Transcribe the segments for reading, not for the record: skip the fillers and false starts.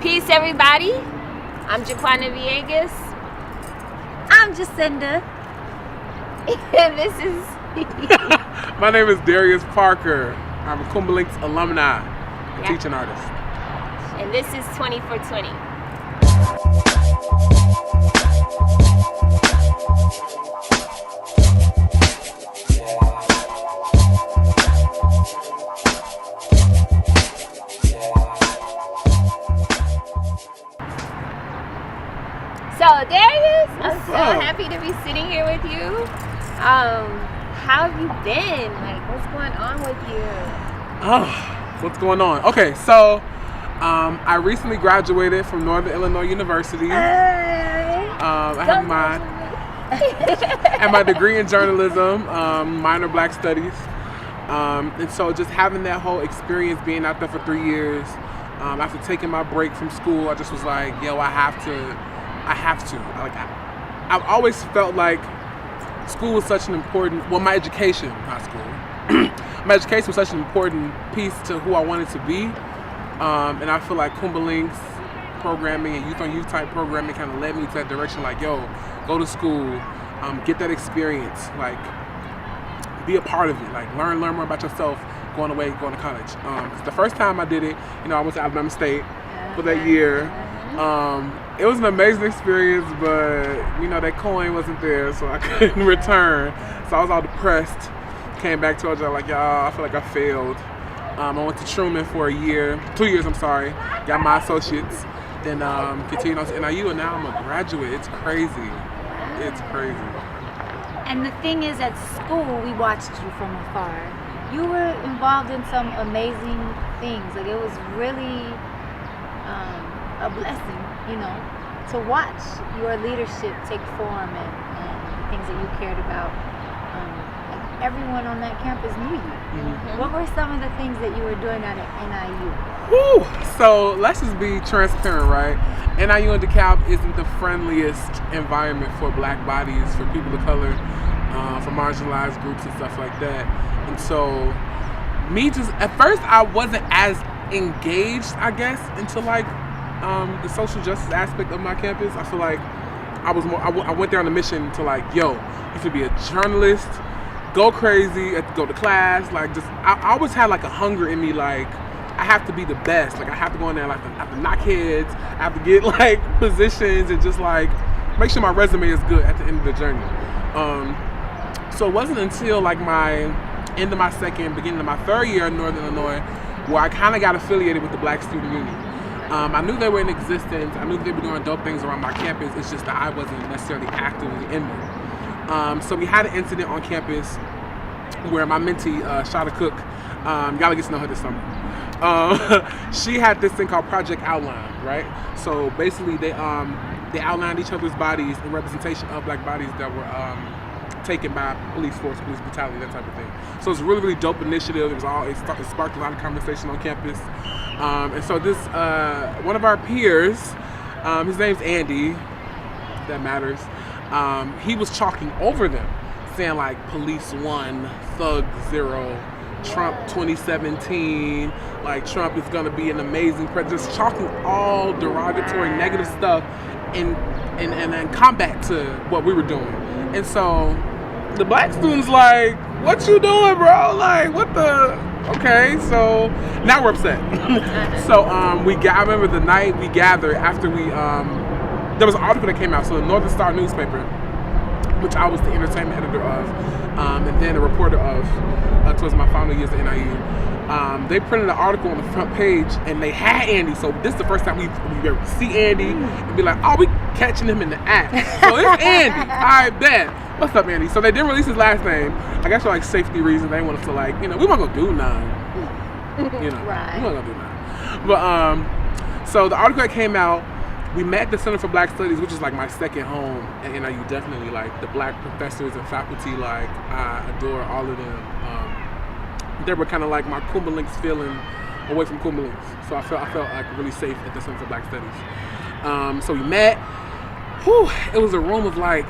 Peace, everybody. I'm Jaquana Villegas. I'm Jacinda. And this is... My name is Darius Parker. I'm a Kuumba Lynx alumni and teaching artist. And this is 20 for 20. So Darius, I'm so happy to be sitting here with you. How have you been? Like, what's going on with you? Oh, what's going on? Okay, so I recently graduated from Northern Illinois University. I have my degree in journalism, minor Black Studies. And so just having that whole experience, being out there for 3 years, after taking my break from school, I just was like, yo, I have to. I've always felt like school was such an important, well, my education, not school, my education was such an important piece to who I wanted to be. And I feel like Kuumba Lynx programming and youth on youth type programming kind of led me to that direction. Like, yo, go to school, get that experience, like, be a part of it, like, learn more about yourself going to college. 'Cause the first time I did it, I went to Alabama State for that year. It was an amazing experience, but that coin wasn't there, so I couldn't return. So I was all depressed. Came back to Georgia like, y'all, I feel like I failed. I went to Truman for 2 years, got my associates, then continued on to NIU, and now I'm a graduate. It's crazy. It's crazy. And the thing is, at school, we watched you from afar. You were involved in some amazing things. Like, it was really a blessing, to watch your leadership take form and the things that you cared about. Like, everyone on that campus knew you. Mm-hmm. What were some of the things that you were doing at NIU? Woo! So let's just be transparent, right? NIU in DeKalb isn't the friendliest environment for Black bodies, for people of color, for marginalized groups and stuff like that. And so at first I wasn't as engaged, I guess, into like the social justice aspect of my campus. I feel like I went there on a mission to like, yo, you should be a journalist, go crazy, go to class, like I always had like a hunger in me, like I have to be the best, like I have to go in there, like I have to knock heads, I have to get like positions and just like make sure my resume is good at the end of the journey. So it wasn't until like my end of my second, beginning of my third year in Northern Illinois where I kind of got affiliated with the Black Student Union. I knew they were in existence. I knew they were doing dope things around my campus. It's just that I wasn't necessarily actively in them. So we had an incident on campus where my mentee, Shada Cook, y'all get to know her this summer. She had this thing called Project Outline, right? So basically they outlined each other's bodies in representation of Black bodies that were taken by police force, police brutality, that type of thing. So it's a really, really dope initiative. It sparked a lot of conversation on campus. And so this, one of our peers, his name's Andy, if that matters, he was chalking over them, saying like police 1, thug 0, Trump 2017, like Trump is gonna be an amazing president, just chalking all derogatory, negative stuff in combat to what we were doing. And so the Black students like, what you doing, bro? Like, what the? Okay, so now we're upset. So I remember the night we gathered after there was an article that came out, so the Northern Star newspaper, which I was the entertainment editor of, and then a reporter of towards my final years at NIU. They printed an article on the front page, and they had Andy. So this is the first time we ever see Andy and be like, oh, we catching him in the act. So it's Andy. I bet. What's up, Andy? So they didn't release his last name. I guess for like safety reasons, they want us to like, we weren't gonna do nothing. Right. We weren't gonna do nothing. But so the article that came out, we met at the Center for Black Studies, which is like my second home at NIU. Definitely, like the Black professors and faculty, like I adore all of them. They were kind of like my Kuumba Lynx feeling away from Kuumba Lynx. So I felt like really safe at the Center for Black Studies. So we met. Whew, it was a room of like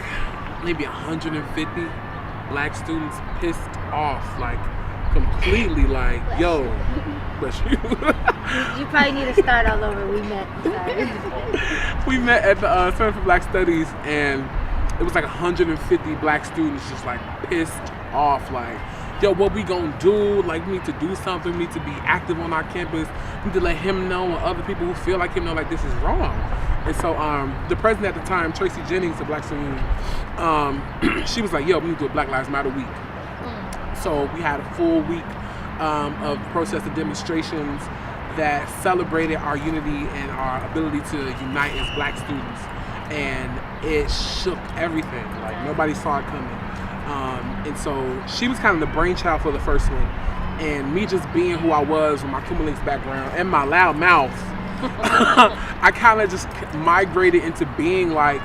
maybe 150 Black students, pissed off, like completely like, yo, bless you. You probably need to start all over. We met. We met at the Center for Black Studies, and it was like 150 black students just like pissed off, like, yo, what we gonna do? Like, we need to do something. We need to be active on our campus. We need to let him know, and other people who feel like him know, like, this is wrong. And so the president at the time, Tracy Jennings of Black Student Union, she was like, yo, we need to do a Black Lives Matter week. So we had a full week of protests and demonstrations that celebrated our unity and our ability to unite as black students. And it shook everything. Like, nobody saw it coming. And so she was kind of the brainchild for the first one. And me just being who I was with my Kuumba Lynx background and my loud mouth, I kind of just migrated into being like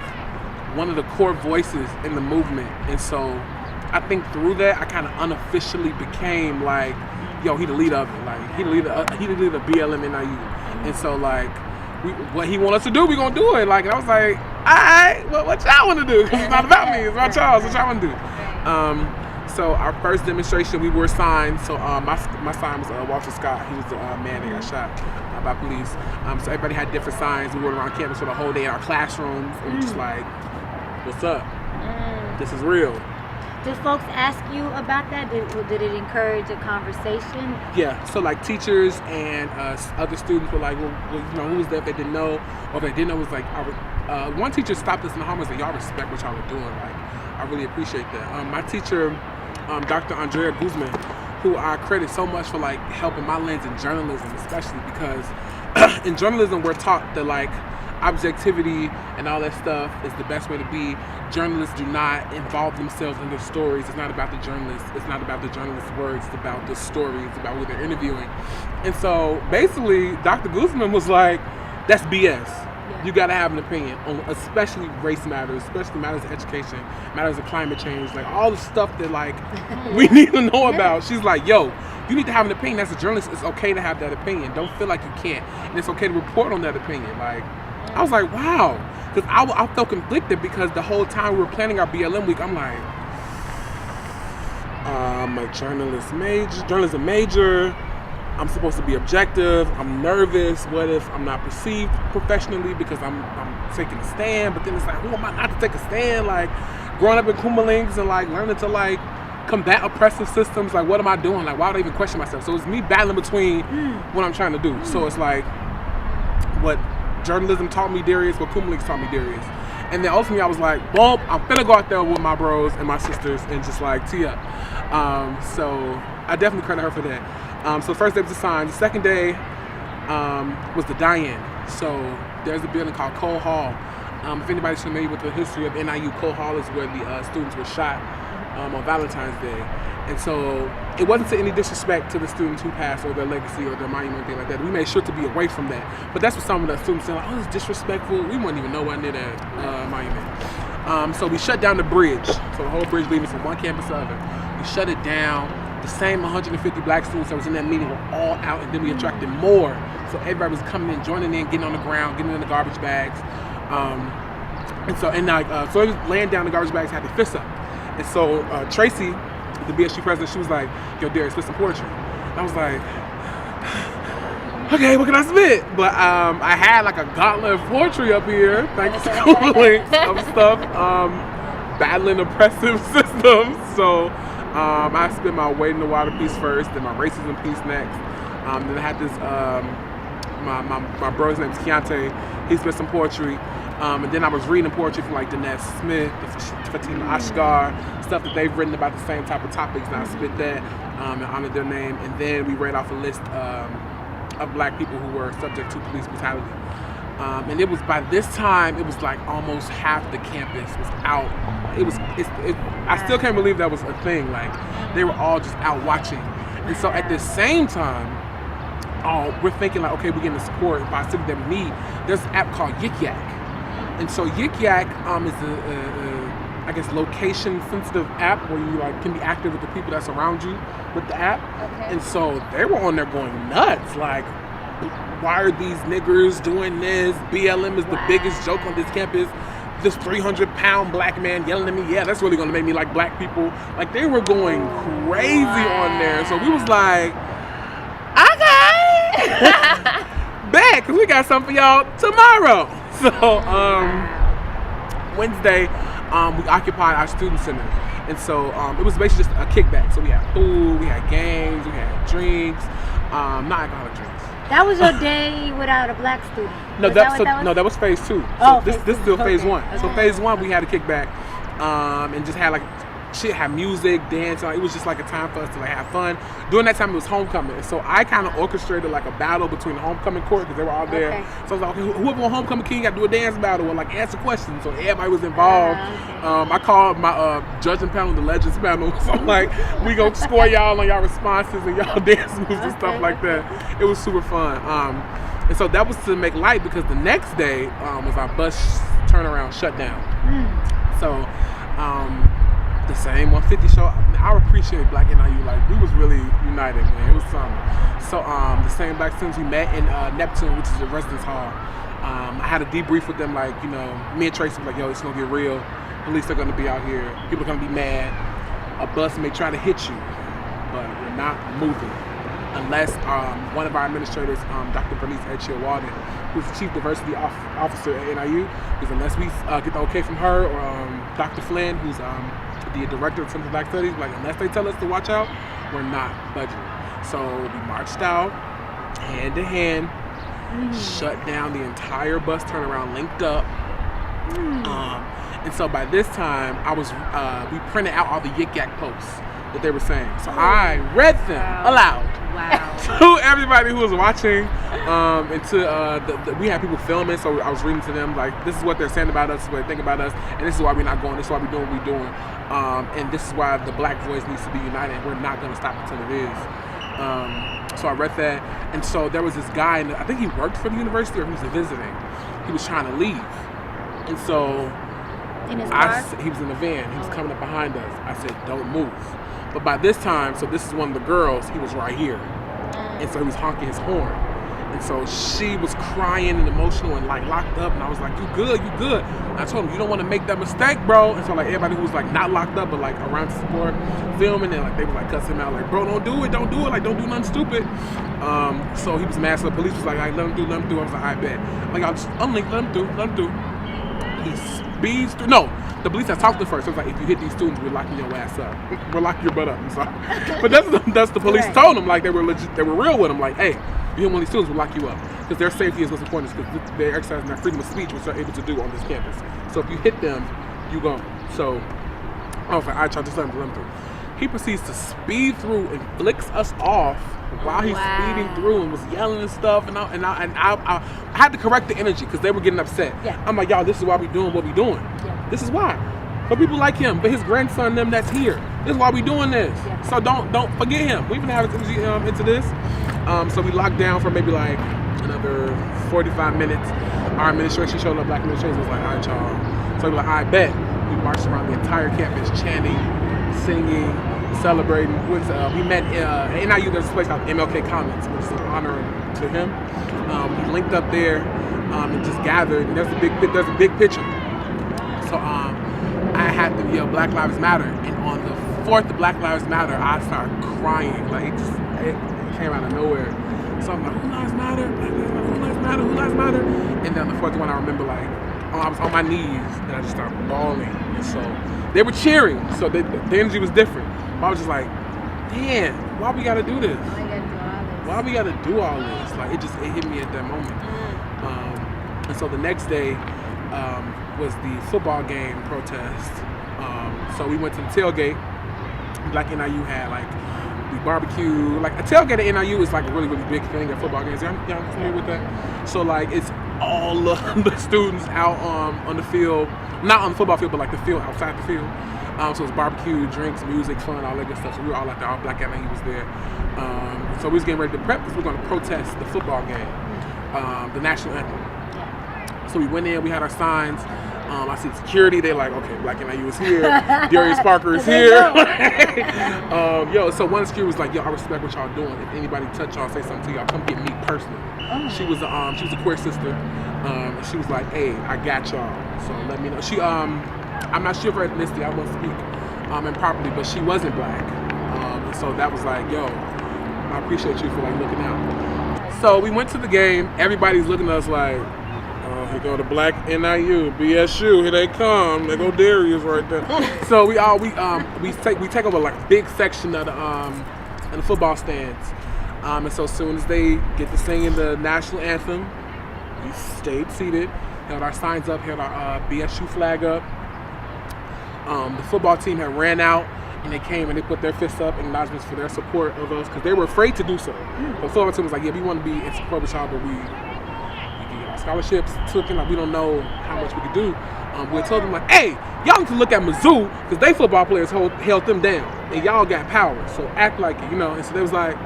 one of the core voices in the movement. And so I think through that, I kind of unofficially became like, yo, he the leader of it. Like, he the leader of BLM NIU. And so like, what he want us to do, we gonna do it. Like, and I was like, all right, what y'all want to do? Because it's not about me, it's about y'all. What y'all want to do? So our first demonstration, we wore signs. So my sign was Walter Scott. He was the man that got shot by police. So everybody had different signs. We wore around campus for the whole day in our classrooms. And we're just like, what's up? This is real. Did folks ask you about that? Did it encourage a conversation? Yeah, so like teachers and other students were like, well, you know, who was there if they didn't know? Or if they didn't know, it was like, one teacher stopped us in the hallway and said, y'all respect what y'all are doing. Like, I really appreciate that. My teacher, Dr. Andrea Guzman, who I credit so much for like helping my lens in journalism, especially because in journalism we're taught that like objectivity and all that stuff is the best way to be. Journalists do not involve themselves in their stories. It's not about the journalists. It's not about the journalist's words. It's about the story. It's about who they're interviewing. And so basically, Dr. Guzman was like, that's BS. Yeah. You got to have an opinion on especially race matters, especially matters of education, matters of climate change, like all the stuff that like we need to know about. She's like, yo, you need to have an opinion. As a journalist, it's okay to have that opinion. Don't feel like you can't. And it's okay to report on that opinion. Like, I was like, wow. Because I felt conflicted because the whole time we were planning our BLM week, I'm like, I'm a journalism major. I'm supposed to be objective. I'm nervous. What if I'm not perceived professionally because I'm taking a stand? But then it's like, who am I not to take a stand? Like, growing up in Kuumba Lynx and like learning to like combat oppressive systems, like what am I doing? Like, why would I even question myself? So it's me battling between what I'm trying to do. So it's like, what journalism taught me Darius, what Kuumba Lynx taught me Darius. And then ultimately I was like, boom, I'm finna go out there with my bros and my sisters and just like tee up. So I definitely credit her for that. So first day was the sign. The second day was the die-in. So there's a building called Cole Hall. If anybody's familiar with the history of NIU, Cole Hall is where the students were shot on Valentine's Day. And so it wasn't to any disrespect to the students who passed or their legacy or their monument or anything like that. We made sure to be away from that. But that's what some of the students said, like, oh, it's disrespectful. We wouldn't even know what near that monument. So we shut down the bridge. So the whole bridge leading from one campus to the other. We shut it down. The same 150 black students that was in that meeting were all out, and then we attracted more. So everybody was coming in, joining in, getting on the ground, getting in the garbage bags. So they was laying down the garbage bags, had the fists up. And so Tracy, the BSU president, she was like, yo, Darius, spit some poetry. I was like, okay, what can I spit? But I had like a gauntlet of poetry up here, thanks to Kuumba Lynx of stuff, battling oppressive systems. So I spit my Wade in the Water piece first, then my racism piece next. Then I had this, my bro's name is Keontae. He spit some poetry. And then I was reading poetry from like Danette Smith, Fatima Ashgar, stuff that they've written about the same type of topics, and I spit that and honored their name. And then we read off a list of black people who were subject to police brutality. And it was, by this time, it was like almost half the campus was out. I still can't believe that was a thing. Like, they were all just out watching. And so at the same time, we're thinking like, okay, we're getting the support by a city that we need. There's an app called Yik Yak. And so Yik Yak is I guess location-sensitive app where you like can be active with the people that's around you with the app. Okay. And so they were on there going nuts, like, why are these niggers doing this? BLM is the biggest joke on this campus. this 300-pound black man yelling at me, yeah, that's really gonna make me like black people. Like, they were going crazy on there. So we was like, okay, back, because we got something for y'all tomorrow. So Wednesday, we occupied our student center. And so it was basically just a kickback. So we had food, we had games, we had drinks, not alcoholic drinks. That was your day without a black student. No, that was phase 2. Oh, so this is still phase 1. Okay. So phase 1, we had a kickback, and just had like shit, had music, dance. It was just like a time for us to like have fun. During that time, it was homecoming, and so I kind of orchestrated like a battle between the homecoming court because they were all there. Okay. So I was like, okay, whoever on homecoming king got to do a dance battle or like answer questions. So everybody was involved. Okay. I called my judging panel the Legends panel. So I'm like, we gonna score y'all on y'all responses and y'all dance moves and stuff like that. It was super fun. And so that was to make light because the next day was our bus turnaround shutdown. So the same 150 show. I appreciate Black NIU. Like, we was really united, man. It was something. So the same Black students we met in Neptune, which is the residence hall. I had a debrief with them, like, you know, me and Tracy were like, yo, it's gonna get real. Police are gonna be out here. People are gonna be mad. A bus may try to hit you, but we're not moving. Unless one of our administrators, Dr. Bernice Edgehill Walden, who's the Chief Diversity Officer at NIU, because unless we get the okay from her or Dr. Flynn, who's the Director of Center for Black Studies, like, unless they tell us to watch out, we're not budging. So we marched out, hand to hand, shut down the entire bus turnaround, linked up. And so by this time, we printed out all the yik yak posts that they were saying. So I read them aloud to everybody who was watching. And to we had people filming, so I was reading to them like, this is what they're saying about us, this is what they think about us, and this is why we're not going. This is why we're doing what we're doing. And this is why the Black voice needs to be united. We're not going to stop until it is. So I read that, and so there was this guy, and I think he worked for the university or he was visiting. He was trying to leave, and so in his car? He was in the van. He was coming up behind us. I said, don't move. But by this time, so this is one of the girls, he was right here. And so he was honking his horn. And so she was crying and emotional and like locked up. And I was like, you good, you good. And I told him, you don't want to make that mistake, bro. And so like everybody who was like not locked up, but like around to support, filming, and like they were like cussing him out, like, bro, don't do it. Like, don't do nothing stupid. So he was mad. So the police was like, let him do. I was like, I bet. Like, I'll just unlink, let him do. He speeds through. No, the police had talked to him first. So it's like, if you hit these students, we're locking your ass up. We're locking your butt up. I'm sorry. But that's the police told him. Like, they were legit, they were real with him. Like, hey, you hit one of these students, we'll lock you up. Because their safety is what's important, because they're exercising their freedom of speech, which they're able to do on this campus. So if you hit them, you go. So I was like, I tried to let him through. He proceeds to speed through and flicks us off while he's speeding through and was yelling and stuff. And I had to correct the energy because they were getting upset. Yeah. I'm like, y'all, this is why we doing what we doing. Yeah. This is why. For people like him, but his grandson, them that's here. This is why we doing this. Yeah. So don't forget him. We've been having energy into this. So we locked down for maybe like another 45 minutes. Our administration showed up. Black administration was like, all right, y'all. So we were like, I bet. We marched around the entire campus chanting, singing, celebrating. We met at NIU. There's a place called MLK Commons, which is an honor to him. We linked up there and just gathered. And there's a big picture. So I had to yell Black Lives Matter, and on the 4th of Black Lives Matter, I started crying. Like, it came out of nowhere. So I'm like, who lives matter? Black lives matter, who lives matter, who lives matter? And then the 4th one, I remember, like, I was on my knees and I just started bawling. And so they were cheering, so the energy was different. But I was just like, damn, why we gotta do this? Why we gotta do all this? Like, it hit me at that moment. And so the next day was the football game protest. So we went to the tailgate. Black NIU had like the barbecue. Like, a tailgate at NIU is like a really, really big thing at football games. Y'all familiar with that? So like, it's all of the students out on the field, not on the football field, but like the field outside the field. So it's barbecue, drinks, music, fun, all that good stuff. So we were all out there. All Black NIU was there. So we was getting ready to prep because we're going to protest the football game, the national anthem. So we went in, we had our signs. I see security. They're like, okay, Black NIU is here. Darius Parker is here. So one security was like, yo, I respect what y'all doing. If anybody touch y'all, say something to y'all, come get me personally. She was a queer sister. And she was like, hey, I got y'all. So let me know. She I'm not sure of her ethnicity. I won't speak improperly, but she wasn't Black. And so that was like, yo, I appreciate you for like looking out. So we went to the game. Everybody's looking at us like, oh, here go the Black NIU, BSU. Here they come. There go Darius right there. So we take over like a big section of the football stands. And so as soon as they get to singing the national anthem, we stayed seated, held our signs up, held our BSU flag up. The football team had ran out, and they came and they put their fists up in acknowledgments for their support of us because they were afraid to do so. The football team was like, yeah, we want to be in support with y'all, but we can get our scholarships taken. Like, we don't know how much we could do. We told them like, hey, y'all need to look at Mizzou because they football players held them down, and y'all got power, so act like it, And so they was like,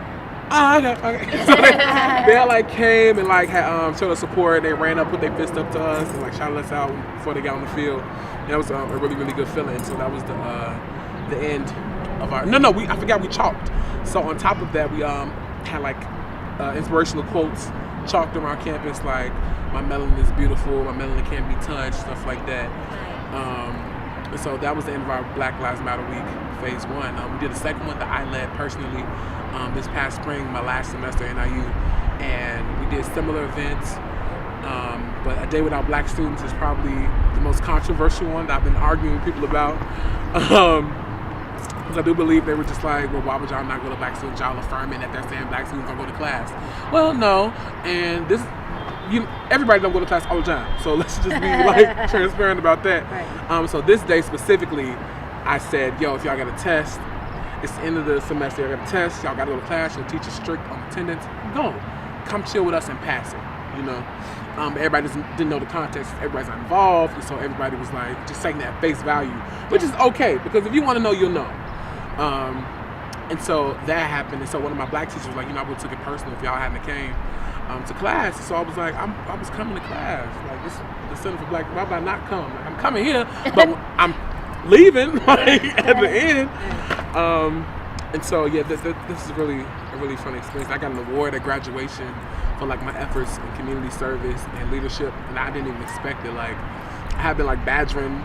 oh, okay. So they like came and like had, showed us support. They ran up, put their fist up to us, and like shouted us out before they got on the field. And that was a really, really good feeling. So that was the end of our. I forgot we chalked. So on top of that, we had like inspirational quotes chalked around campus, like my melanin is beautiful, my melanin can't be touched, stuff like that. And so that was the end of our Black Lives Matter Week, phase 1. We did a second one that I led personally this past spring, my last semester at NIU, and we did similar events. But A Day Without Black Students is probably the most controversial one that I've been arguing with people about. Because I do believe they were just like, well, why would y'all not go to black students? Y'all affirming that they're saying black students don't go to class. Well, no. And everybody don't go to class all the time. So let's just be like transparent about that. Right. So this day specifically, I said, yo, if y'all got a test, it's the end of the semester, y'all got a test, y'all got to go to class, your teacher's strict on attendance, go. Come chill with us and pass it, Everybody didn't know the context, everybody's not involved, and so everybody was like, just taking that face value, which is okay, because if you want to know, you'll know. And so that happened, and so one of my black teachers was like, I would have took it personal if y'all hadn't came to class. So I was like, I was coming to class, like this the Center for Black, why would I not come? Like, I'm coming here, but I'm leaving at the end. And so yeah, this is really a really fun experience. I got an award at graduation for like my efforts in community service and leadership, and I didn't even expect it. Like, I have been like badgering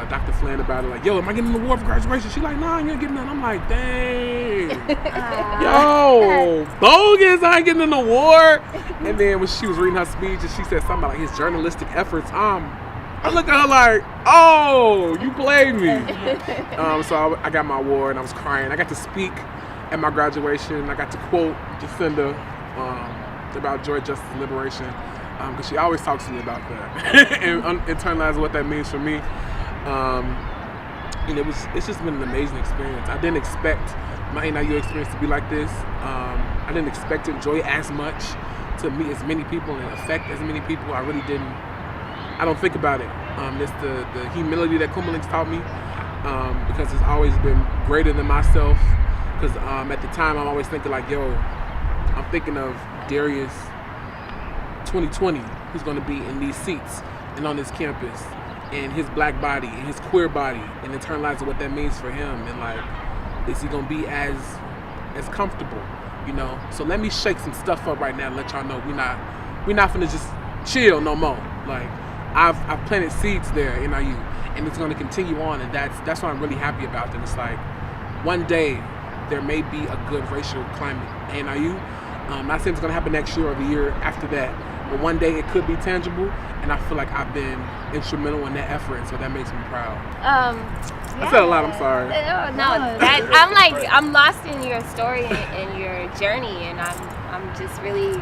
Dr. Flynn about it, like, yo, am I getting an award for graduation? She's like, nah, you ain't getting none. I'm like, dang, yo, bogus, I ain't getting an award. And then when she was reading her speech and she said something about like his journalistic efforts, I looked at her like, oh, you played me. So I got my award and I was crying. I got to speak at my graduation. I got to quote Jacinda about joy, justice, and liberation, because she always talks to me about that and internalize what that means for me. And it's just been an amazing experience. I didn't expect my NIU experience to be like this. I didn't expect to enjoy as much, to meet as many people and affect as many people. I really didn't. I don't think about it. It's the humility that Kuumba Lynx taught me, because it's always been greater than myself. Because at the time, I'm always thinking like, yo, I'm thinking of Darius 2020, who's going to be in these seats and on this campus, and his black body and his queer body, and internalizing what that means for him, and like, is he going to be as comfortable, So let me shake some stuff up right now and let y'all know we're not finna just chill no more. Like, I've planted seeds there in NIU, and it's going to continue on, and that's what I'm really happy about. That it's like, one day there may be a good racial climate at NIU. Not saying it's going to happen next year or the year after that, but one day it could be tangible, and I feel like I've been instrumental in that effort, so that makes me proud. I said a lot, I'm sorry. I'm lost in your story and your journey, and I'm just really,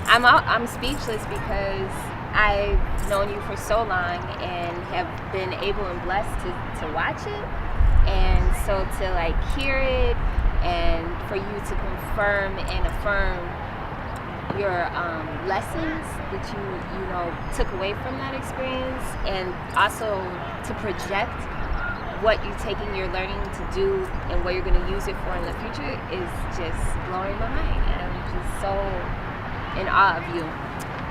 I'm speechless, because I've known you for so long and have been able and blessed to watch it, and so to like hear it, and for you to confirm and affirm your lessons that you took away from that experience, and also to project what you're taking your learning to do and what you're going to use it for in the future is just blowing my mind, and I'm just so in awe of you.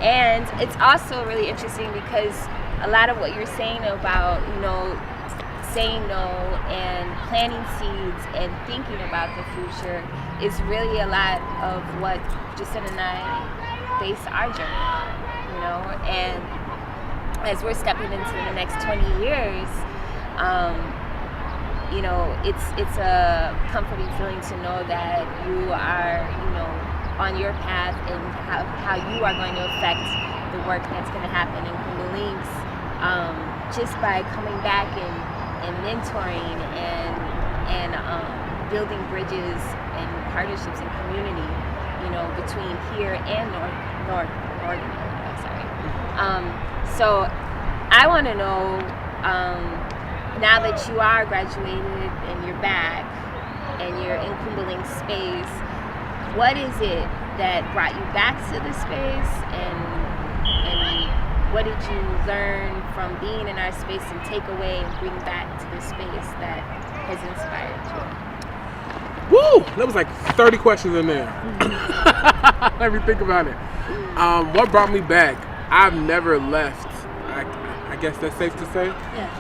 And it's also really interesting because a lot of what you're saying about, saying no and planting seeds and thinking about the future is really a lot of what Jacinta and I base our journey on, and as we're stepping into the next 20 years, it's a comforting feeling to know that you are, on your path and how you are going to affect the work that's going to happen in Kuumba Lynx, just by coming back and mentoring and building bridges and partnerships and community, between here and Northern Illinois. So I want to know, now that you are graduated and you're back and you're in Kuumba Lynx space, what is it that brought you back to the space, and what did you learn from being in our space and take away and bring back to the space that has inspired you? Woo! That was like 30 questions in there. Let me think about it. What brought me back? I've never left. I guess that's safe to say. Yes.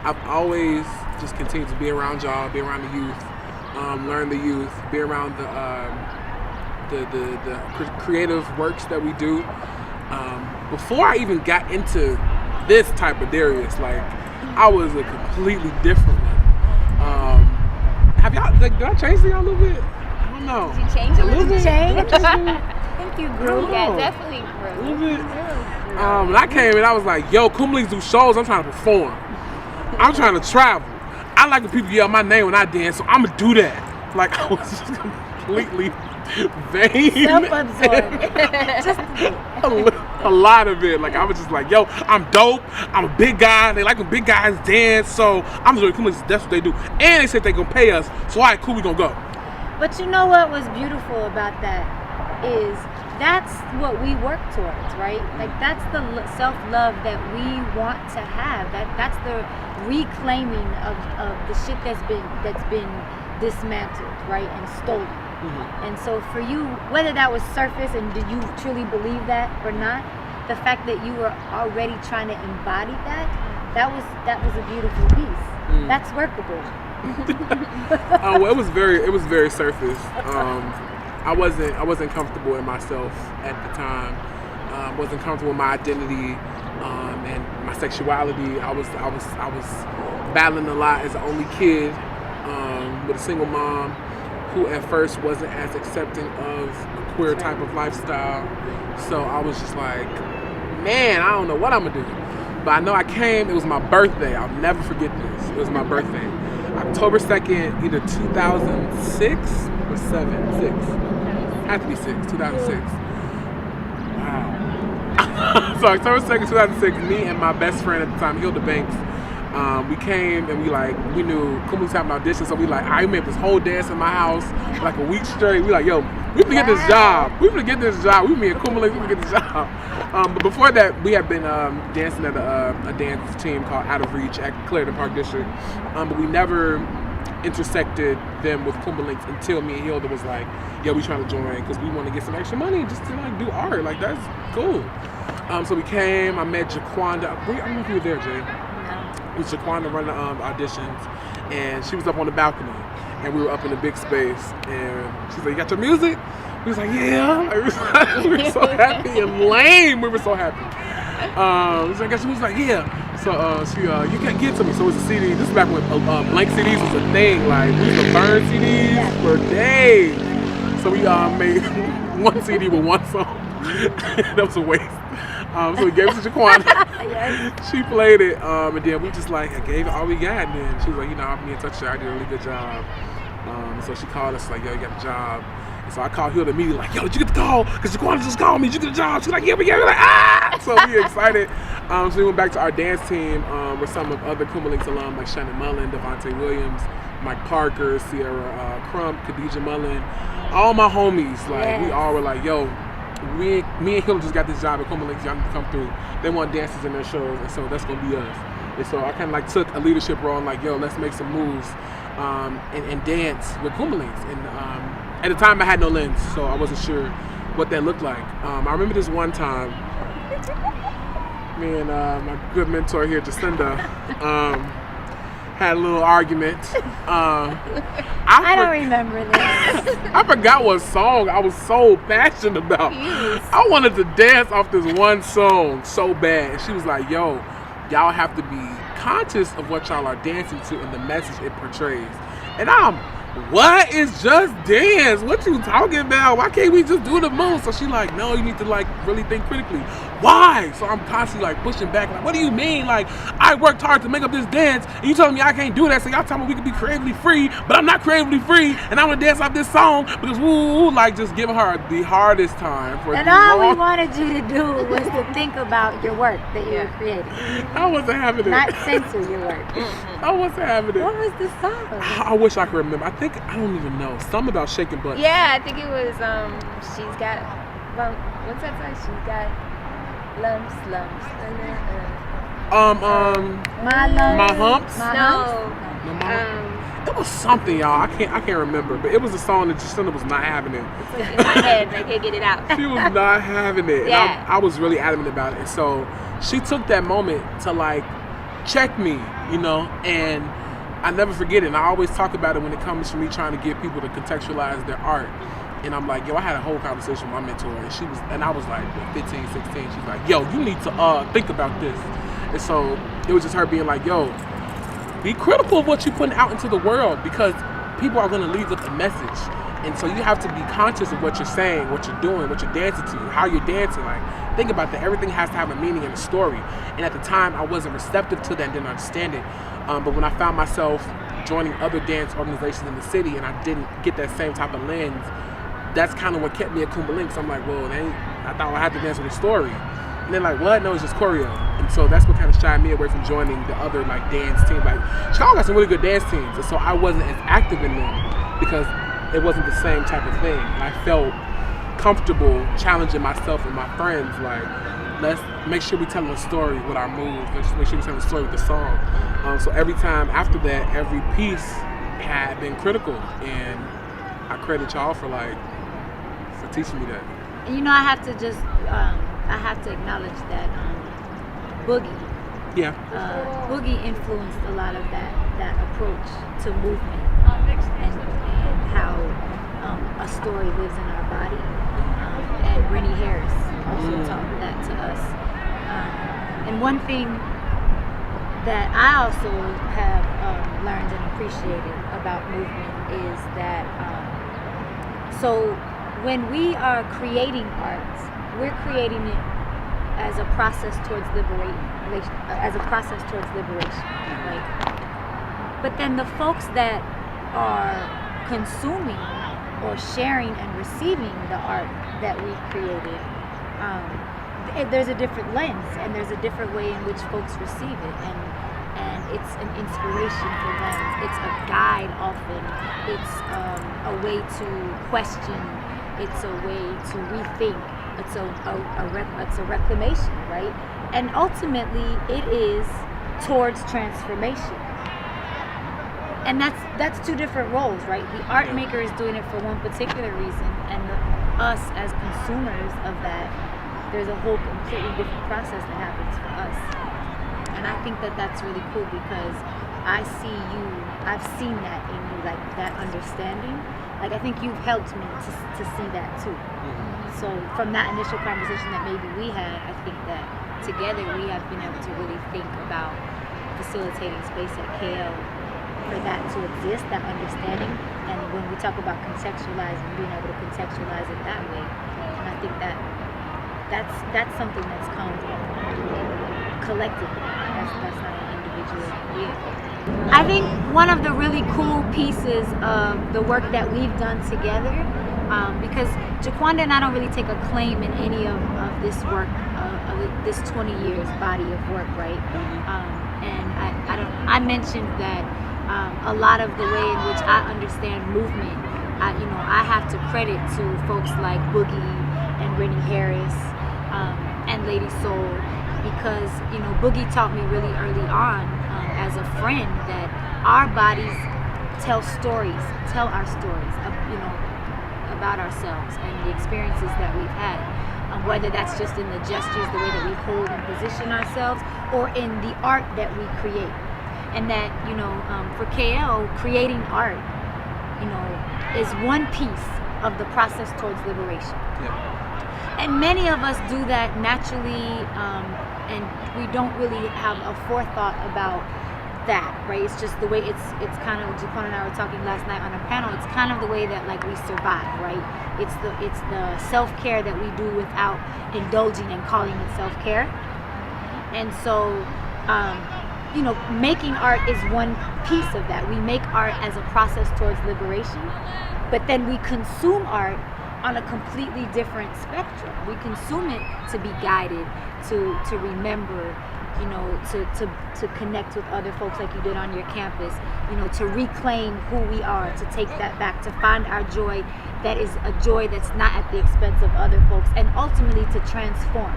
I've always just continued to be around y'all, be around the youth, learn the youth, be around the creative works that we do. Before I even got into this type of Darius, like, I was a completely different one. Have y'all, did I change y'all a little bit? I don't know. Did you change a little bit? I think you grew. Yeah, definitely grew. A little bit. When I came in, I was like, yo, Kuumba Lynx do shows, I'm trying to perform. I'm trying to travel. I like when people yell my name when I dance, so I'm going to do that. Like, I was just completely vain. Self-absorbed. Just a lot of it. Like, I was just like, yo, I'm dope. I'm a big guy. They like when big guys dance, so I'm just like, Kuumba Lynx, that's what they do. And they said they going to pay us, so all right, cool, we going to go. But you know what was beautiful about that is that's what we work towards, right? Like, that's the self-love that we want to have. That's the reclaiming of the shit that's been dismantled, right, and stolen. Mm-hmm. And so for you, whether that was surface and did you truly believe that or not, the fact that you were already trying to embody that was a beautiful piece. That's workable. Well, it was very surface. I wasn't comfortable in myself at the time. Wasn't comfortable with my identity and my sexuality. I was battling a lot as an only kid with a single mom who at first wasn't as accepting of a queer type of lifestyle. So I was just like, man, I don't know what I'm gonna do. But I know I came. It was my birthday. I'll never forget this. It was my birthday. October 2nd, either 2006 or 6. Had to be 6, 2006. Wow. So October 2nd, 2006, me and my best friend at the time, Hilda Banks, we came and we knew Kuumba was having an audition, so I made this whole dance in my house like a week straight. We like, yo, we can get this job. We can get this job. We me and Kuumba, we can get this job. But before that, we had been dancing at a dance team called Out of Reach at Clarendon Park District. But we never intersected them with Kuumba Lynx until me and Hilda was like, yo, we trying to join because we want to get some extra money just to like do art. Like, that's cool. So we came. I met Jaquanda. I don't know if you were there, Jay. It was Jaquanda running auditions, and she was up on the balcony, and we were up in the big space, and she's like, you got your music? We was like, yeah. We were so happy and lame. We were so happy. So I guess she was like, yeah. So she, you can't get to me. So it was a CD. This is back when blank CDs was a thing. Like, we used to burn CDs for days. So we made one CD with one song. That was a waste. So we gave it to Jaquanda. Yes. She played it, and then we just like gave it all we got. And then she was like, I'll be in touch with you. I did a really good job. So she called us like, yo, you got the job. And so I called Hilda immediately like, yo, did you get the call? Because Jaquanda just called me. Did you get the job? She's like, yeah, we got it. We're like, ah! So we excited. So we went back to our dance team with some of other Kuumba Lynx alum like Shannon Mullen, Devontae Williams, Mike Parker, Sierra Crump, Khadijah Mullen, all my homies. Like, we all were like, yo, me and Hilda just got this job at Kuumba Lynx. Y'all need to come through. They want dancers in their shows, and so that's gonna be us. And so I kind of like took a leadership role and like, yo, let's make some moves and dance with Kuumba Lynx. And at the time I had no lens, so I wasn't sure what that looked like. I remember this one time, me and my good mentor here, Jacinda, had a little argument. I don't remember this. I forgot what song I was so passionate about. I wanted to dance off this one song so bad. And she was like, yo, y'all have to be conscious of what y'all are dancing to and the message it portrays. And what is just dance? What you talking about? Why can't we just do the move? So she like, no, you need to like really think critically. Why? So I'm constantly like pushing back. Like, what do you mean? Like, I worked hard to make up this dance, and you telling me I can't do that? So y'all telling me we can be creatively free, but I'm not creatively free, and I'm gonna dance off this song because woo, like just giving her the hardest time for. And all we wanted you to do was to think about your work that you were creating. I wasn't having it. Not censor your work. I wasn't having it. What was the song? I wish I could remember. I don't even know. Something about shaking butt. Yeah, I think it was. She's got. What's that song? She's got lumps. My humps. No. It was something, y'all. I can't remember, but it was a song that Jacinda was not having it. It's in my head, and I can't get it out. She was not having it. Yeah. And I was really adamant about it. And so she took that moment to like check me, you know, and I never forget it. And I always talk about it when it comes to me trying to get people to contextualize their art. And I'm like, yo, I had a whole conversation with my mentor, and I was like 15, 16. She's like, yo, you need to think about this. And so it was just her being like, yo, be critical of what you're putting out into the world, because people are going to leave with a message. And so you have to be conscious of what you're saying, what you're doing, what you're dancing to, how you're dancing. Like, think about that. Everything has to have a meaning and a story. And at the time, I wasn't receptive to that and didn't understand it. But when I found myself joining other dance organizations in the city and I didn't get that same type of lens, that's kind of what kept me at Kuumba Lynx. I'm like, well, I thought I had to dance with a story. And they're like, what? No, it's just choreo. And so that's what kind of shied me away from joining the other like dance teams. Like, Chicago got some really good dance teams. And so I wasn't as active in them because it wasn't the same type of thing. And I felt comfortable challenging myself and my friends. Like, let's make sure we're telling a story with our moves. Let's make sure we're telling a story with the song. So every time after that, every piece had been critical. And I credit y'all for teaching me that. And you know, I have to just, I have to acknowledge that Boogie. Yeah. Boogie influenced a lot of that approach to movement and how a story lives in our body. And Rennie Harris also taught that to us. And one thing that I also have learned and appreciated about movement is that so when we are creating art, we're creating it as a process towards liberation, right? But then the folks that are consuming or sharing and receiving the art that we've created, there's a different lens and there's a different way in which folks receive it, and it's an inspiration for them. It's a guide often. It's a way to question. It's a way to rethink. It's a reclamation, right? And ultimately, it is towards transformation. And that's two different roles, right? The art maker is doing it for one particular reason, and us as consumers of that, there's a whole completely different process that happens for us. And I think that that's really cool because I've seen that in you, like that understanding. Like, I think you've helped me to see that too. So from that initial conversation that maybe we had, I think that together we have been able to really think about facilitating space at KL for that to exist, that understanding. And when we talk about contextualizing, being able to contextualize it that way, and I think that's something that's come collectively. That's not an individual idea. I think one of the really cool pieces of the work that we've done together, because Jaquanda and I don't really take a claim in any of this work, of this 20 years body of work, right? And I mentioned that a lot of the way in which I understand movement, I have to credit to folks like Boogie and Rennie Harris and Lady Soul, because Boogie taught me really early on as a friend that our bodies tell our stories. about ourselves and the experiences that we've had. Whether that's just in the gestures, the way that we hold and position ourselves, or in the art that we create. And that, for KL, creating art, is one piece of the process towards liberation. Yeah. And many of us do that naturally, and we don't really have a forethought about that, right? It's just the way it's kind of, Jaquan and I were talking last night on a panel, it's kind of the way that like we survive, right? It's the self-care that we do without indulging and calling it self-care. And so making art is one piece of that. We make art as a process towards liberation, but then we consume art on a completely different spectrum. We consume it to be guided, to remember, to connect with other folks like you did on your campus, to reclaim who we are, to take that back, to find our joy that is a joy that's not at the expense of other folks, and ultimately to transform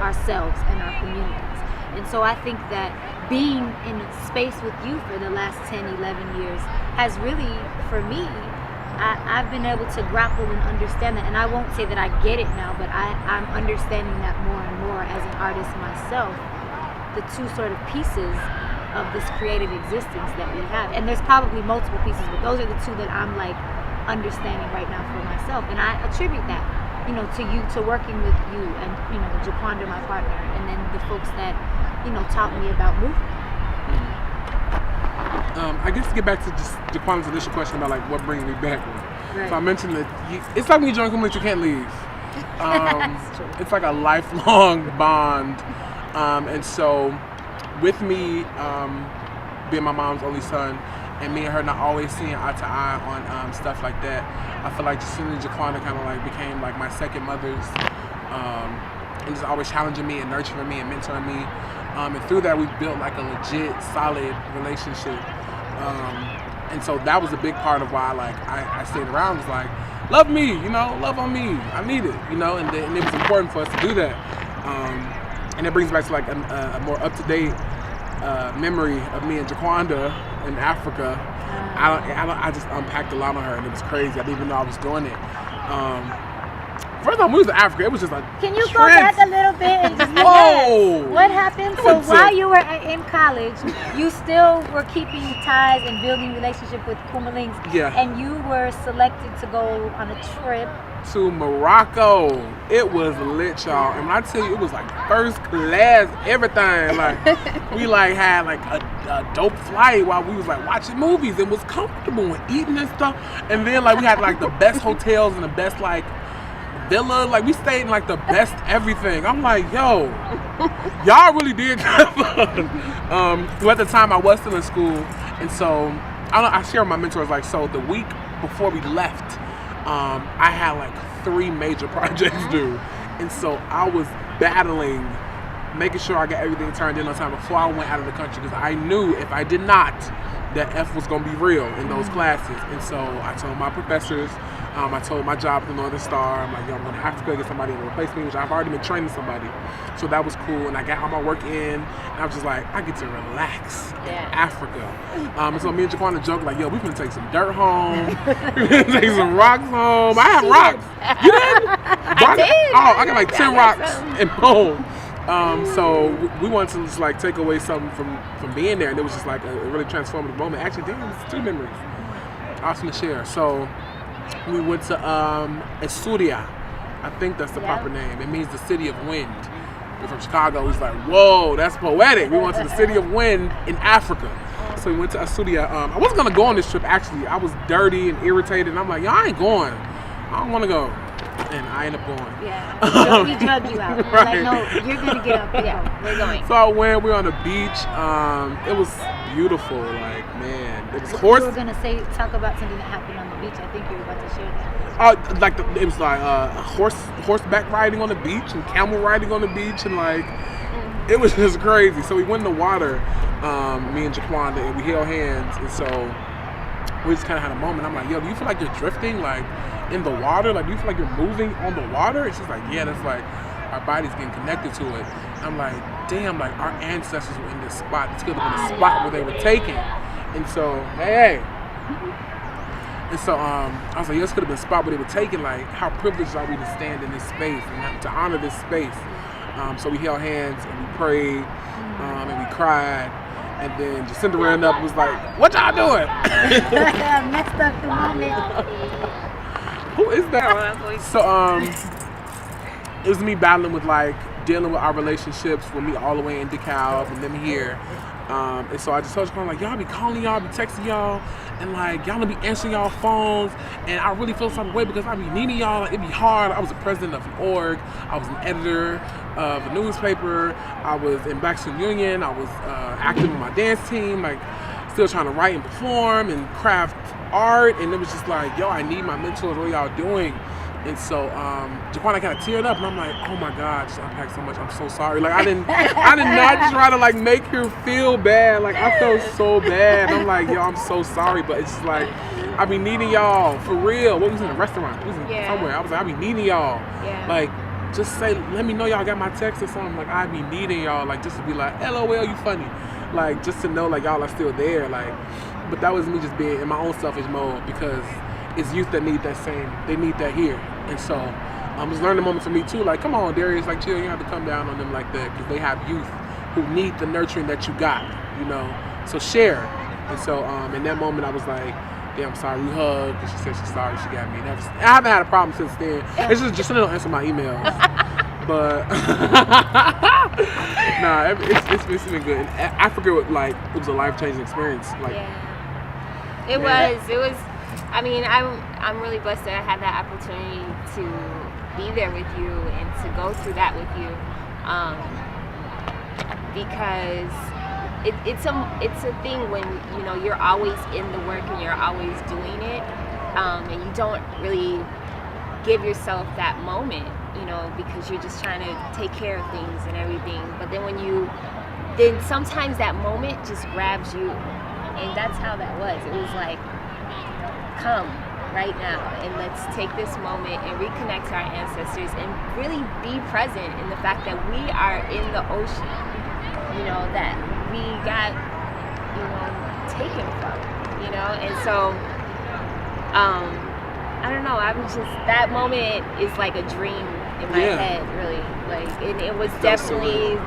ourselves and our communities. And so I think that being in space with you for the last 10, 11 years has really, for me, I've been able to grapple and understand that. And I won't say that I get it now, but I'm understanding that more and more as an artist myself, the two sort of pieces of this creative existence that we have. And there's probably multiple pieces, but those are the two that I'm like understanding right now for myself. And I attribute that, to you, to working with you and, Jaquanda, my partner, and then the folks that, taught me about movement. I guess to get back to just Jaquanda's initial question about like what brings me back. Right. So I mentioned that it's like when you join Kuumba Lynx, you can't leave. That's true. It's like a lifelong bond. And so with me being my mom's only son, and me and her not always seeing eye to eye on stuff like that, I feel like Jacinda and Jaquanda kind of like became like my second mothers, and just always challenging me and nurturing me and mentoring me. And through that, we built like a legit, solid relationship. And so that was a big part of why like I stayed around. Was like, love me, love on me. I need it, and it was important for us to do that. And it brings back to like a more up-to-date memory of me and Jaquanda in Africa. I just unpacked a lot on her, and it was crazy. I didn't even know I was doing it. First time we was in Africa, it was just like, can you go back a little bit and just whoa! What happened? So while you were in college, you still were keeping ties and building relationship with Kuumba Lynx. Yeah. And you were selected to go on a trip to Morocco. It was lit, y'all. And when I tell you, it was like first class, everything. Like we like had like a dope flight while we was like watching movies and was comfortable and eating and stuff. And then like we had like the best hotels and the best like villa. Like we stayed in like the best everything. I'm like, yo, y'all really did have fun. Well, at the time I was still in school, and so I share with my mentors like, so the week before we left, I had like 3 major projects due, and so I was battling, making sure I got everything turned in on time before I went out of the country, because I knew if I did not, that F was gonna be real in those classes. And so I told my professors, I told my job at the Northern Star, I'm like, yo, I'm gonna have to go get somebody to replace me, which I've already been training somebody. So that was cool, and I got all my work in, and I was just like, I get to relax in Africa. And so me and Jaquanda joked like, yo, we finna take some dirt home, we finna take some rocks home. I have rocks. You did? I did. Oh, I got like 10 rocks and home. So we wanted to just like take away something from being there, and it was just like a really transformative moment. Actually, damn, it's 2 memories. Awesome to share. So we went to Esuria. I think that's the proper name. It means the city of wind. We're from Chicago. He's like, whoa, that's poetic. We went to the city of wind in Africa. So we went to Esuria. I wasn't gonna go on this trip actually. I was dirty and irritated, and I'm like, yo, I ain't going. I don't want to go. And I ended up going. Yeah, we drugged you out. Right. Like, no, you're gonna get up. Yeah, we're going. So I went. We were on the beach. It was beautiful. Like, man, it was horse. You were gonna talk about something that happened on the beach. I think you were about to share that. It was like horseback riding on the beach and camel riding on the beach, and like it was just crazy. So we went in the water, me and Jaquanda, and we held hands, and so we just kind of had a moment. I'm like, yo, do you feel like you're drifting, like in the water? Like, do you feel like you're moving on the water? And she's like, yeah, that's like our body's getting connected to it. I'm like, damn, like our ancestors were in this spot. This could have been a spot where they were taken. And so, hey. And so I was like, this could have been a spot where they were taken. Like, how privileged are we to stand in this space and to honor this space? So we held hands and we prayed and we cried. And then Jacinda ran up and was like, what y'all doing? Messed up the moment. Who is that? So it was me battling with like dealing with our relationships with me all the way in DeKalb and them here. And so I just told you, like, y'all be calling y'all, be texting y'all, and like y'all don't be answering y'all phones. And I really feel some way because I be needing y'all. Like, it be hard. I was the president of an org. I was an editor of a newspaper. I was in Black Student Union. I was active in my dance team, like still trying to write and perform and craft art. And it was just like, yo, I need my mentors. What are y'all doing? And so Jaquan, I kind of teared up, and I'm like, oh my God, just unpacked so much. I'm so sorry. Like I did not try to like make her feel bad. Like I felt so bad. I'm like, yo, I'm so sorry, but it's just like I be needing y'all for real. What was in a restaurant? It was somewhere. I was like, I be needing y'all. Yeah. Like just say, let me know y'all got my text or something. Like I be needing y'all. Like just to be like, LOL, you funny. Like just to know like y'all are still there. Like, but that was me just being in my own selfish mode because it's youth that need that same. They need that here. And so it was a learning moment for me too. Like, come on, Darius, like chill. You don't have to come down on them like that because they have youth who need the nurturing that you got, you know. So share. And so in that moment, I was like, damn, I'm sorry. We hugged, and she said she's sorry. She got me. And I haven't had a problem since then. It's just I don't answer my emails. But nah, it's been good. And I forget what like it was a life-changing experience. Like, yeah, it was. I mean, I'm really blessed that I had that opportunity to be there with you and to go through that with you, because it's a thing when you know you're always in the work and you're always doing it, and you don't really give yourself that moment, you know, because you're just trying to take care of things and everything. But then then sometimes that moment just grabs you, and that's how that was. It was like, come right now and let's take this moment and reconnect to our ancestors and really be present in the fact that we are in the ocean, you know, that we got, you know, taken from, you know. And so I don't know, I'm just, that moment is like a dream in my head, really. Like it was definitely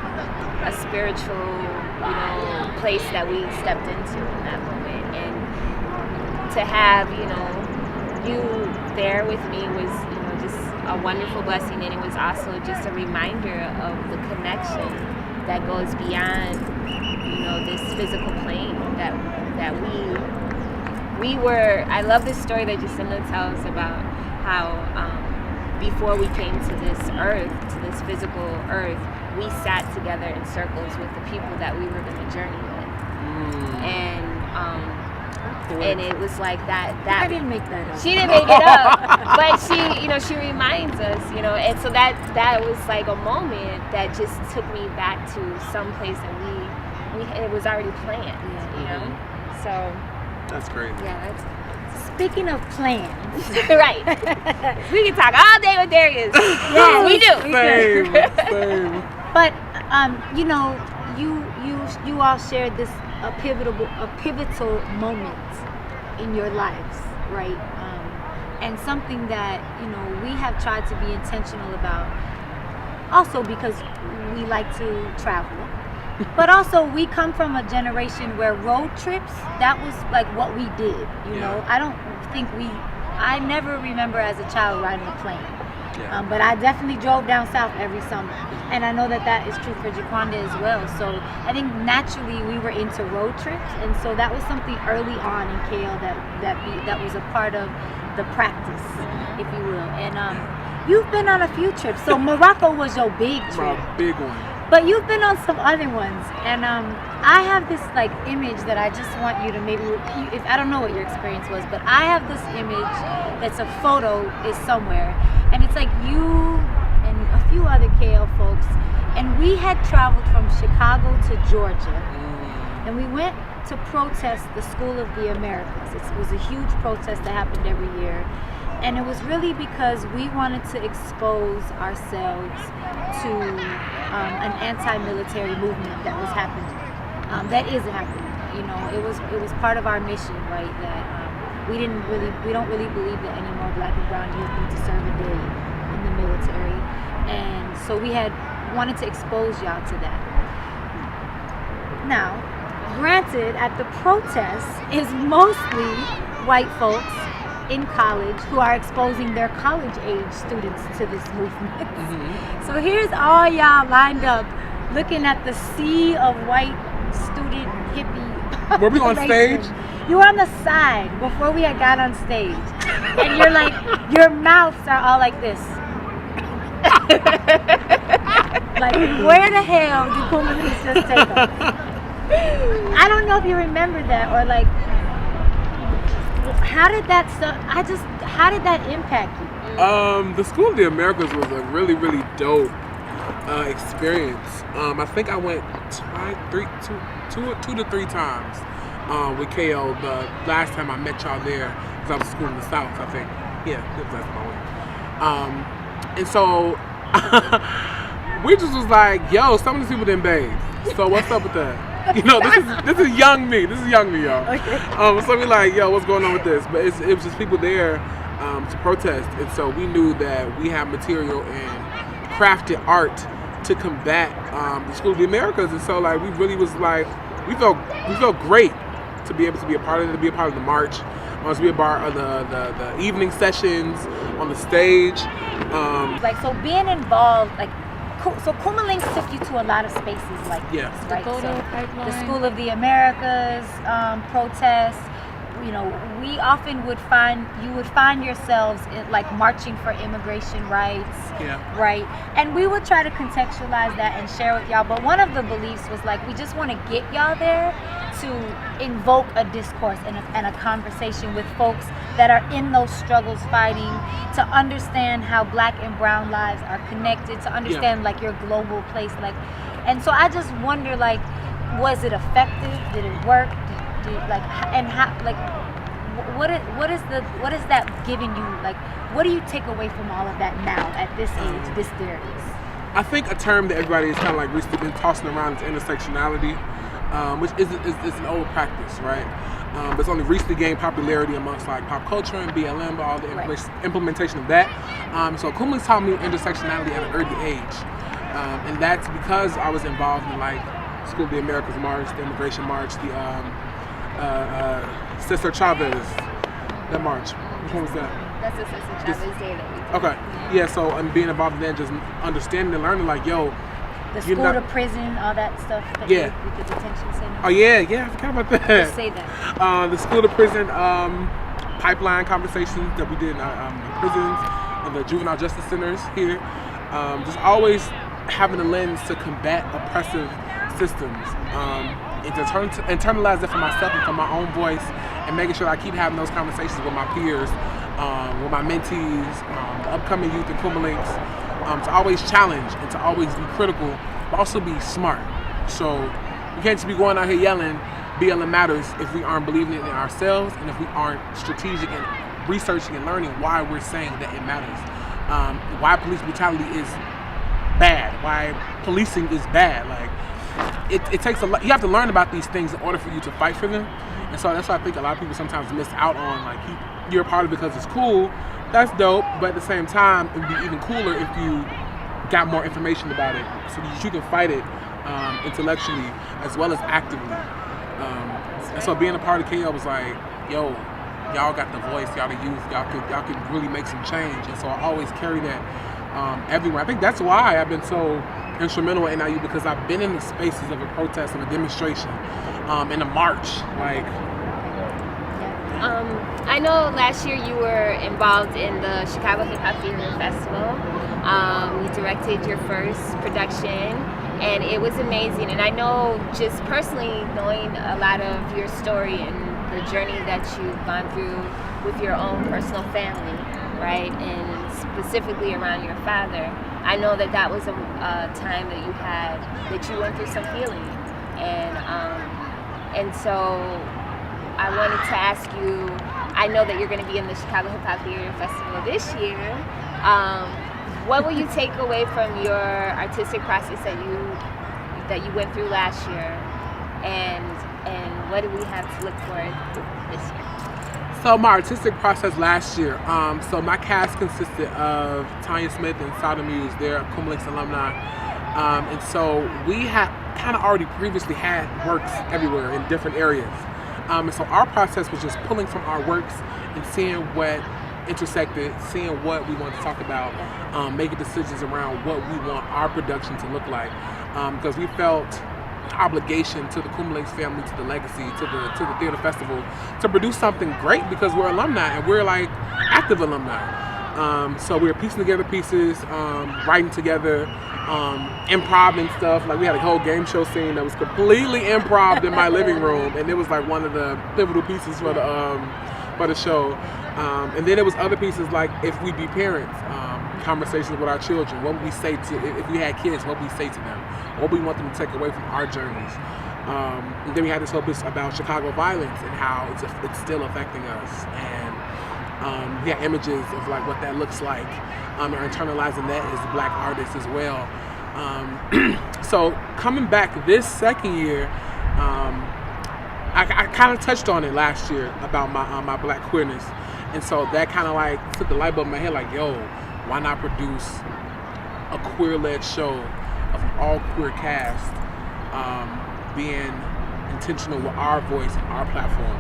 a spiritual, you know, place that we stepped into in that moment. And to have, you know, you there with me was, you know, just a wonderful blessing. And it was also just a reminder of the connection that goes beyond, you know, this physical plane that we were. I love this story that Jacinda tells about how before we came to this earth, to this physical earth, we sat together in circles with the people that we were going to journey with. And it was like that I didn't make that up. She didn't make it up, but she, you know, she reminds us, you know. And so that was like a moment that just took me back to some place that we it was already planned, you know. So that's great. Yeah, that's. Speaking of plans, right? We can talk all day with Darius. Yeah, we do. Same. But you know, you all shared this a pivotal moment in your lives, right? And something that, you know, we have tried to be intentional about, also because we like to travel, but also we come from a generation where road trips, that was like what we did, you know. I never remember as a child riding a plane. But I definitely drove down south every summer, and I know that is true for Jaquanda as well. So I think naturally we were into road trips, and so that was something early on in KL that was a part of the practice, if you will. And you've been on a few trips. So Morocco was your big trip, big one. but you've been on some other ones, and I have this like image that I just want you to maybe, if I don't know what your experience was, but I have this image that's a photo is somewhere. And it's like you and a few other KL folks, and we had traveled from Chicago to Georgia, and we went to protest the School of the Americas. It was a huge protest that happened every year, and it was really because we wanted to expose ourselves to an anti-military movement that was happening, that is happening. You know, it was part of our mission, right? That we don't really believe that any more Black and brown youth need to serve a day in the military, and so we had wanted to expose y'all to that. Now, granted, at the protests is mostly white folks in college who are exposing their college age students to this movement. Mm-hmm. So here's all y'all lined up looking at the sea of white student hippie. Were we on stage? You were on the side before we had got on stage. And you're like, your mouths are all like this. Like, where the hell did Kuumba Lynx just take us? I don't know if you remember that, or like, how did that impact you? The School of the Americas was a really, really dope experience. I think I went two to three times with KO. The last time I met y'all there, because I was at school in the South, I think. Yeah, that was last time I went. And so we just was like, yo, some of these people didn't bathe. So what's up with that? You know, this is young me. This is young me, y'all. Okay. So we like, yo, what's going on with this? But it was just people there to protest, and so we knew that we have material and crafted art to combat the School of the Americas, and so like we really was like, we felt great to be able to be a part of it, to be a part of the march, to be a part of the evening sessions on the stage. Like, so being involved, like, so Kuumba Lynx took you to a lot of spaces like Yeah. this, right? Photo So pipeline. the School of the Americas protests. You know, we often would find yourselves in, like, marching for immigration rights, Yeah. right? And we would try to contextualize that and share with y'all. But one of the beliefs was like, we just want to get y'all there to invoke a discourse and a conversation with folks that are in those struggles fighting, to understand how Black and brown lives are connected, to understand like your global place, like. And so I just wonder, like, was it effective? Did it work? Like, and how, like, what is that giving you? Like, what do you take away from all of that now at this age, this Darius? I think a term that everybody is kind of like recently been tossing around is intersectionality, which is an old practice, right? But it's only recently gained popularity amongst like pop culture and BLM, all the implementation of that. So Kuumba taught me intersectionality at an early age, and that's because I was involved in like School of the Americas March, the Immigration March, the Cesar Chavez, that march. Which one was that? That's the Cesar Chavez Day that we did. Okay, yeah. So I'm being involved in that, just understanding and learning, like, yo. The school to prison, all that stuff. That Yeah. With the detention center. Oh yeah, I forgot about that. Just say that. The school to prison pipeline conversations that we did in prisons and the juvenile justice centers here. Just always having a lens to combat oppressive systems, and to internalize it for myself and for my own voice, and making sure I keep having those conversations with my peers, with my mentees, the upcoming youth in Kuumba Lynx, to always challenge and to always be critical, but also be smart. So we can't just be going out here yelling BLM matters if we aren't believing it in ourselves, and if we aren't strategic and researching and learning why we're saying that it matters. Why police brutality is bad, why policing is bad. Like, it takes a lot. You have to learn about these things in order for you to fight for them. And so that's why I think a lot of people sometimes miss out on, like, you're a part of it because it's cool. That's dope, but at the same time, it would be even cooler if you got more information about it so that you can fight it intellectually as well as actively. And so being a part of KO was like, yo, y'all got the voice, y'all the youth, y'all could really make some change. And so I always carry that everywhere. I think that's why I've been so instrumental at NIU, because I've been in the spaces of a protest, of a demonstration, in a march, like. I know last year you were involved in the Chicago Hip Hop Theater Festival. You directed your first production, and it was amazing. And I know, just personally knowing a lot of your story and the journey that you've gone through with your own personal family, right, and specifically around your father, I know that was a time that you went through some healing, and so I wanted to ask you, I know that you're going to be in the Chicago Hip Hop Theater Festival this year. What will you take away from your artistic process that you went through last year, and what do we have to look forward to this year? So my artistic process last year, so my cast consisted of Tanya Smith and Sada Muse. They're Kuumba Lynx alumni. And so we had kind of already previously had works everywhere in different areas. And so our process was just pulling from our works and seeing what intersected, seeing what we wanted to talk about, making decisions around what we want our production to look like. Because we felt obligation to the Kuumba Lynx family, to the legacy, to the theater festival, to produce something great because we're alumni and we're like active alumni. So we were piecing together pieces, writing together, improv and stuff. Like we had a whole game show scene that was completely improv in my living room, and it was like one of the pivotal pieces for the show. And then there was other pieces like if we be parents, conversations with our children. What would we say to if we had kids? What would we say to them? What we want them to take away from our journeys. And then we had this whole bit about Chicago violence and how it's still affecting us. And yeah, images of like what that looks like. And internalizing that as black artists as well. So coming back this second year, I kind of touched on it last year about my black queerness. And so that kind of like took the light bulb in my head like, yo, why not produce a queer-led show of an all-queer cast, being intentional with our voice and our platform.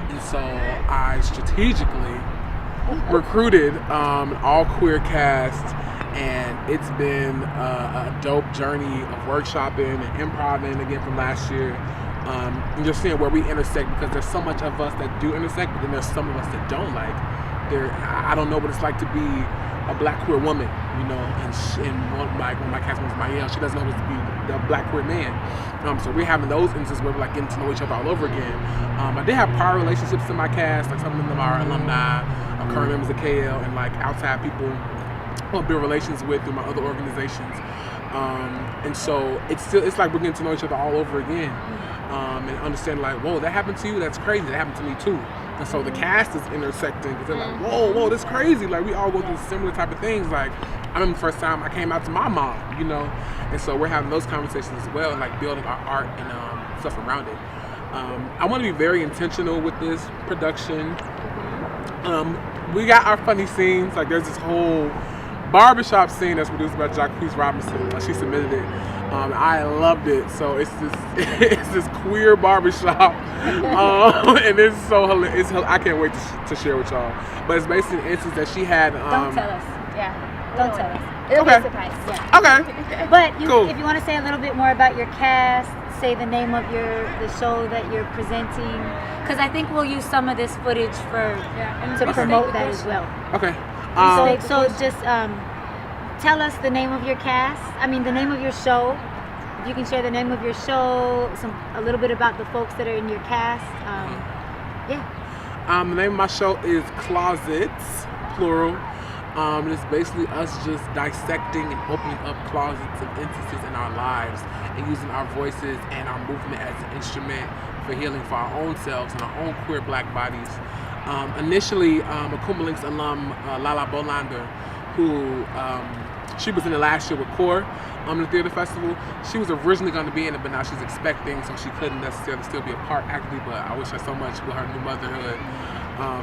And so I strategically recruited an all-queer cast, and it's been a dope journey of workshopping and improvising again from last year. And just seeing where we intersect, because there's so much of us that do intersect, but then there's some of us that don't. Like, I don't know what it's like to be a black queer woman, you know, and one of my castmates, Mayel, she doesn't know what it's to be a black queer man. So we're having those instances where we're like getting to know each other all over again. I did have prior relationships in my cast, like some of them are alumni, current members of KL, and like outside people I'll build relations with through my other organizations. And so it's like we're getting to know each other all over again. And understand like, whoa, that happened to you? That's crazy. That happened to me too. And so the cast is intersecting because they're like, whoa, that's crazy. Like we all go through similar type of things. Like I remember the first time I came out to my mom, you know, and so we're having those conversations as well, and like building our art and stuff around it. I want to be very intentional with this production. We got our funny scenes. Like there's this whole barbershop scene that's produced by Jacquees Robinson. She submitted it. I loved it. So it's this queer barbershop, and it's so hilarious. I can't wait to share with y'all. But it's basically an instance that she had. Don't tell us. Yeah. Don't tell us. It'll be a surprise. Yeah. Okay. But Cool. If you want to say a little bit more about your cast, say the name of the show that you're presenting, because I think we'll use some of this footage to promote that as well. Okay. So just tell us the name of your cast. I mean, the name of your show. If you can share the name of your show, a little bit about the folks that are in your cast. The name of my show is Closets, plural. And it's basically us just dissecting and opening up closets of instances in our lives and using our voices and our movement as an instrument for healing for our own selves and our own queer black bodies. Initially, a Kuumba Lynx alum, Lala Bolander, who she was in the last year with Core on the theater festival. She was originally going to be in it, but now she's expecting, so she couldn't necessarily still be a part actively. But I wish her so much with her new motherhood.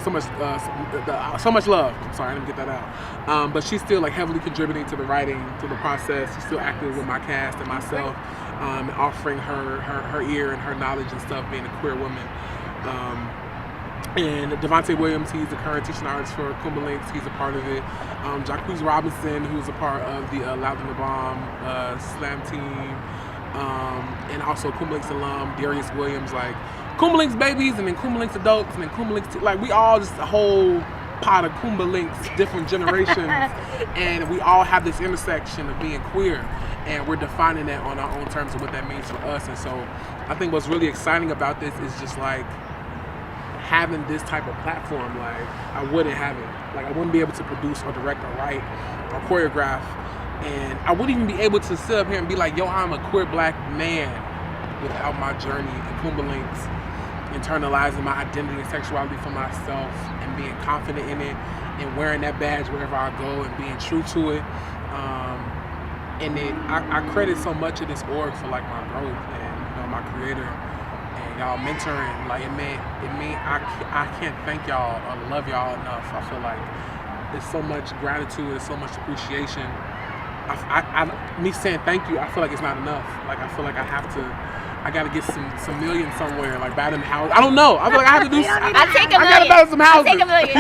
So much love. I'm sorry, I didn't get that out. But she's still like heavily contributing to the writing, to the process. She's still active with my cast and myself, offering her ear and her knowledge and stuff, being a queer woman. And Devontae Williams, he's the current teaching artist for Kuumba Lynx. He's a part of it. Jacquees Robinson, who's a part of the Loud in the Bomb slam team. And also Kuumba Lynx alum, Darius Williams, like Kuumba Lynx babies, and then Kuumba Lynx adults, and then Kuumba Lynx, like we all just a whole pot of Kuumba Lynx, different generations. And we all have this intersection of being queer. And we're defining that on our own terms and what that means for us. And so I think what's really exciting about this is just like, having this type of platform. Like I wouldn't have it. Like I wouldn't be able to produce or direct or write or choreograph, and I wouldn't even be able to sit up here and be like, yo, I'm a queer black man without my journey in Kuumba Lynx, internalizing my identity and sexuality for myself and being confident in it and wearing that badge wherever I go and being true to it. And then I credit so much of this org for like my growth and my creator. y'all mentoring. Like I can't thank y'all or love y'all enough. I feel like there's so much gratitude, there's so much appreciation. Me saying thank you, I feel like it's not enough. Like I feel like I gotta get some million somewhere, like buy them house. I don't know. I feel like I have to do. I'll take a million. I gotta buy some houses. I'll take a million.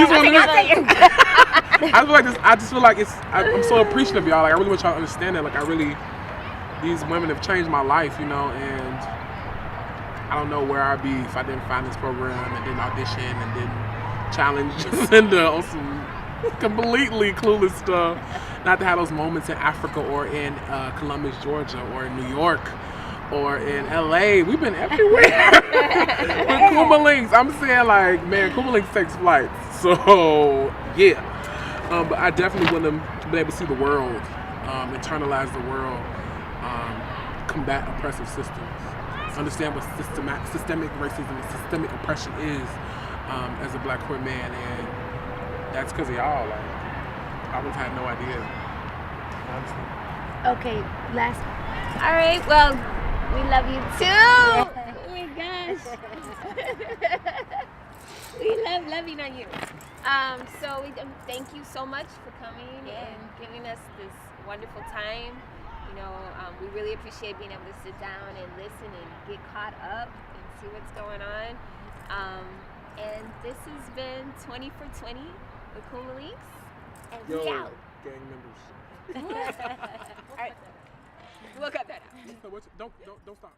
I just feel like I'm so appreciative of y'all. Like I really want y'all to understand that. Like these women have changed my life, you know, and I don't know where I'd be if I didn't find this program and didn't audition and didn't challenge Jacinda on some completely clueless stuff. Not to have those moments in Africa or in Columbus, Georgia, or in New York, or in LA. We've been everywhere with Kuumba Lynx. I'm saying, like, man, Kuumba Lynx takes flights. So yeah, but I definitely want them to be able to see the world, internalize the world, combat oppressive systems, understand what systemic racism and systemic oppression is as a black queer man, and that's because of y'all. Like, I would have had no idea, honestly. Okay, last. All right, well, we love you too. Oh my gosh. We love loving on you. So we thank you so much for coming and giving us this wonderful time. You know, we really appreciate being able to sit down and listen and get caught up and see what's going on. And this has been 20 for 20 with Kuumba Lynx. And we out. Gang members. All right. We'll cut that out. Don't stop.